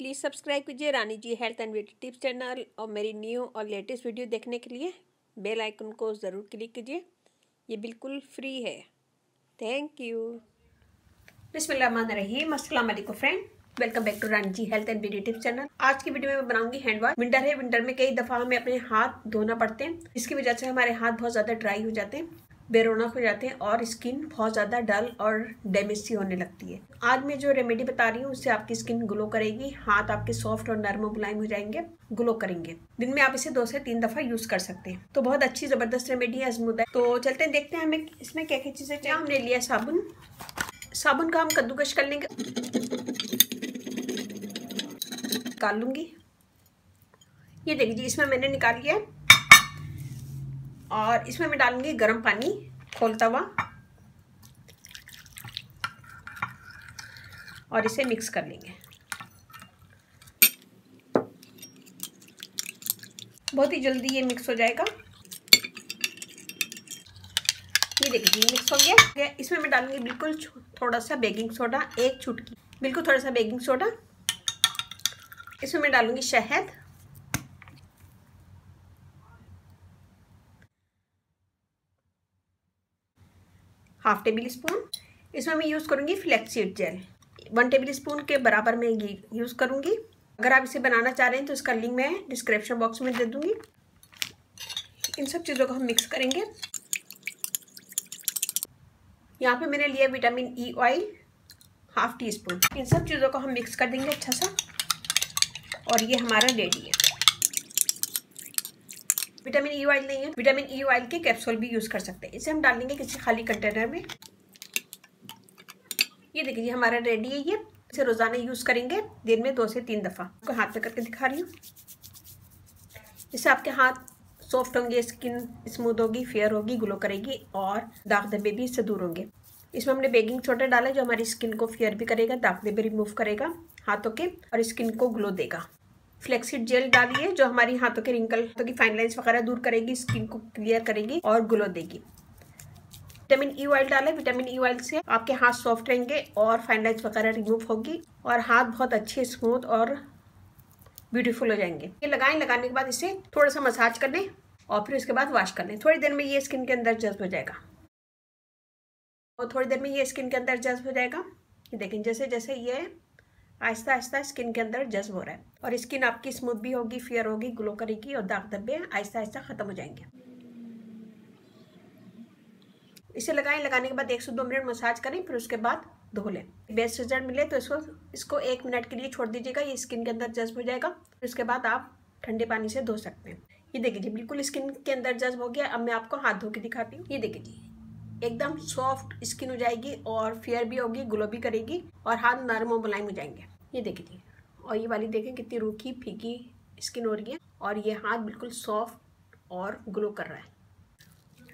Please subscribe कीजिए Rani ji health and beauty tips channel और मेरी न्यू और लेटेस्ट वीडियो देखने के लिए बेल आइकन को ज़रूर क्लिक कीजिए। ये बिल्कुल फ्री है। Thank you. बिस्मिल्लाहिर्रहमानिर्रहीम। अस्सलाम वालेकुम friend, welcome back to Rani ji health and beauty tips channel. आज की वीडियो में मैं बनाऊंगी हैंड वॉश। विंटर है, विंटर में कई दफ़ा हमें अपने हाथ धोना पड़ते हैं, जिसकी वजह से हमारे हाथ बहुत ज़्यादा ड्राई हो जाते हैं, बेरौनक हो जाते हैं और स्किन बहुत ज़्यादा डल और डैमेज सी होने लगती है। आज मैं जो रेमेडी बता रही हूँ उससे आपकी स्किन ग्लो करेगी, हाथ आपके सॉफ्ट और नरम और मुलायम हो जाएंगे, ग्लो करेंगे। दिन में आप इसे 2 से 3 दफ़ा यूज़ कर सकते हैं। तो बहुत अच्छी ज़बरदस्त रेमेडी है, आजमूदा है। तो चलते हैं, देखते हैं हमें इसमें क्या क्या चीज़ें चाहिए। हमने लिया साबुन। साबुन का हम कद्दूकश कर लेंगे, निकाल लूँगी। ये देखिए जी, इसमें मैंने निकाल लिया है और इसमें मैं डालूंगी गर्म पानी खौलता हुआ और इसे मिक्स कर लेंगे। बहुत ही जल्दी ये मिक्स हो जाएगा। ये देखिए मिक्स हो गया। इसमें मैं डालूंगी बिल्कुल थोड़ा सा बेकिंग सोडा, 1 चुटकी, बिल्कुल थोड़ा सा बेकिंग सोडा। इसमें मैं डालूंगी शहद, ½ टेबल स्पून। इसमें मैं यूज़ करूंगी फ्लैक्ससीड जेल, 1 टेबल स्पून के बराबर मैं ये यूज़ करूंगी। अगर आप इसे बनाना चाह रहे हैं तो इसका लिंक मैं डिस्क्रिप्शन बॉक्स में दे दूंगी। इन सब चीज़ों को हम मिक्स करेंगे। यहाँ पे मैंने लिया विटामिन ई ऑयल, ½ टीस्पून। इन सब चीज़ों को हम मिक्स कर देंगे अच्छा सा और ये हमारा रेडी है। विटामिन ई ऑयल नहीं है, विटामिन ई ऑयल के कैप्सूल भी यूज़ कर सकते हैं। इसे हम डालेंगे किसी खाली कंटेनर में। ये देखिए हमारा रेडी है। ये इसे रोज़ाना यूज़ करेंगे, दिन में 2 से 3 दफ़ा। आपको हाथ पे करके दिखा रही हूँ। इससे आपके हाथ सॉफ्ट होंगे, स्किन स्मूथ होगी, फेयर होगी, ग्लो करेगी और दाग धब्बे भी इससे दूर होंगे। इसमें हमने बेकिंग सोडा डाला जो हमारी स्किन को फेयर भी करेगा, दाग धब्बे रिमूव करेगा हाथों के और स्किन को ग्लो देगा। फ्लैक्ससीड जेल डालिए जो हमारी हाथों के रिंकल, हाथों की फाइन लाइंस वगैरह दूर करेगी, स्किन को क्लियर करेगी और ग्लो देगी। विटामिन ई ऑयल डालें, विटामिन ई ऑयल से आपके हाथ सॉफ्ट रहेंगे और फाइन लाइंस वगैरह रिमूव होगी और हाथ बहुत अच्छे स्मूथ और ब्यूटीफुल हो जाएंगे। ये लगाने के बाद इसे थोड़ा सा मसाज कर लें और फिर उसके बाद वॉश कर लें। थोड़ी देर में ये स्किन के अंदर जज्ब हो जाएगा और थोड़ी देर में ये स्किन के अंदर जज्ब हो जाएगा। ये देखें जैसे जैसे ये आहिस्ता आहिस्ता स्किन के अंदर जज्ब हो रहा है और स्किन आपकी स्मूथ भी होगी, फेयर होगी, ग्लो करेगी और दाग धब्बे आहिस्ता आहिस्ता खत्म हो जाएंगे। इसे लगाने के बाद 1 से 2 मिनट मसाज करें, फिर उसके बाद धो लें। बेस्ट रिजल्ट मिले तो इसको 1 मिनट के लिए छोड़ दीजिएगा, ये स्किन के अंदर जज्ब हो जाएगा। फिर उसके बाद आप ठंडे पानी से धो सकते हैं। ये देखिए जी बिल्कुल स्किन के अंदर जज्ब हो गया। अब मैं आपको हाथ धो के दिखाती हूँ। ये देखिए जी एकदम सॉफ्ट स्किन हो जाएगी और फेयर भी होगी, ग्लो भी करेगी और हाथ नरम और मुलायम हो जाएंगे। ये देखिए जी, और ये वाली देखें कितनी रूखी फीकी स्किन हो रही है और ये हाथ बिल्कुल सॉफ्ट और ग्लो कर रहा है।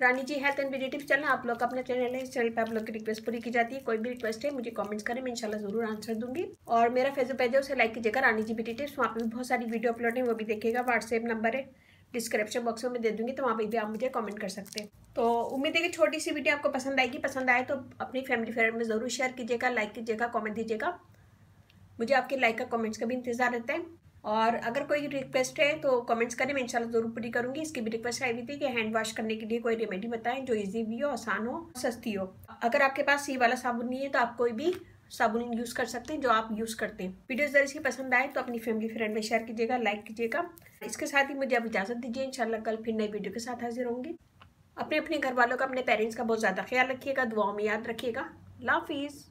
Rani ji health and beauty tips channel आप लोग का अपना चैनल है। इस चैनल पे आप लोग की रिक्वेस्ट पूरी की जाती है। कोई भी रिक्वेस्ट है मुझे कमेंट्स करें, मैं इंशाल्लाह जरूर आंसर दूंगी। और मेरा फेसबुक पेज है, उसे लाइक कीजिएगा, रानी जी ब्यूटी टिप्स। वहाँ पे भी बहुत सारी वीडियो अपलोड है, वो भी देखिएगा। व्हाट्सएप नंबर है डिस्क्रिप्शन बॉक्स में दे दूंगी, तो वहाँ पर भी आप मुझे कमेंट कर सकते हैं। तो उम्मीद है कि छोटी सी वीडियो आपको पसंद आएगी। पसंद आए तो अपनी फैमिली फ्रेंड में ज़रूर शेयर कीजिएगा, लाइक कीजिएगा, कॉमेंट दीजिएगा। मुझे आपके लाइक का कमेंट्स का भी इंतजार रहता है। और अगर कोई रिक्वेस्ट है तो कमेंट्स करें, मैं इंशाल्लाह जरूर पूरी करूंगी। इसकी भी रिक्वेस्ट आई हुई थी कि हैंड वॉश करने के लिए कोई रेमेडी बताएं जो इजी भी हो, आसान हो, सस्ती हो। अगर आपके पास ये वाला साबुन नहीं है तो आप कोई भी साबुन यूज़ कर सकते हैं जो आप यूज़ करते हैं। वीडियो जरा सी पसंद आए तो अपनी फैमिली फ्रेंड में शेयर कीजिएगा, लाइक कीजिएगा। इसके साथ ही मुझे अब इजाज़त दीजिए। इंशाल्लाह कल फिर नई वीडियो के साथ हाजिर होंगी। अपने घर वालों का, अपने पेरेंट्स का बहुत ज़्यादा ख्याल रखिएगा, दुआओं में याद रखिएगा। अल्लाह हाफिज़।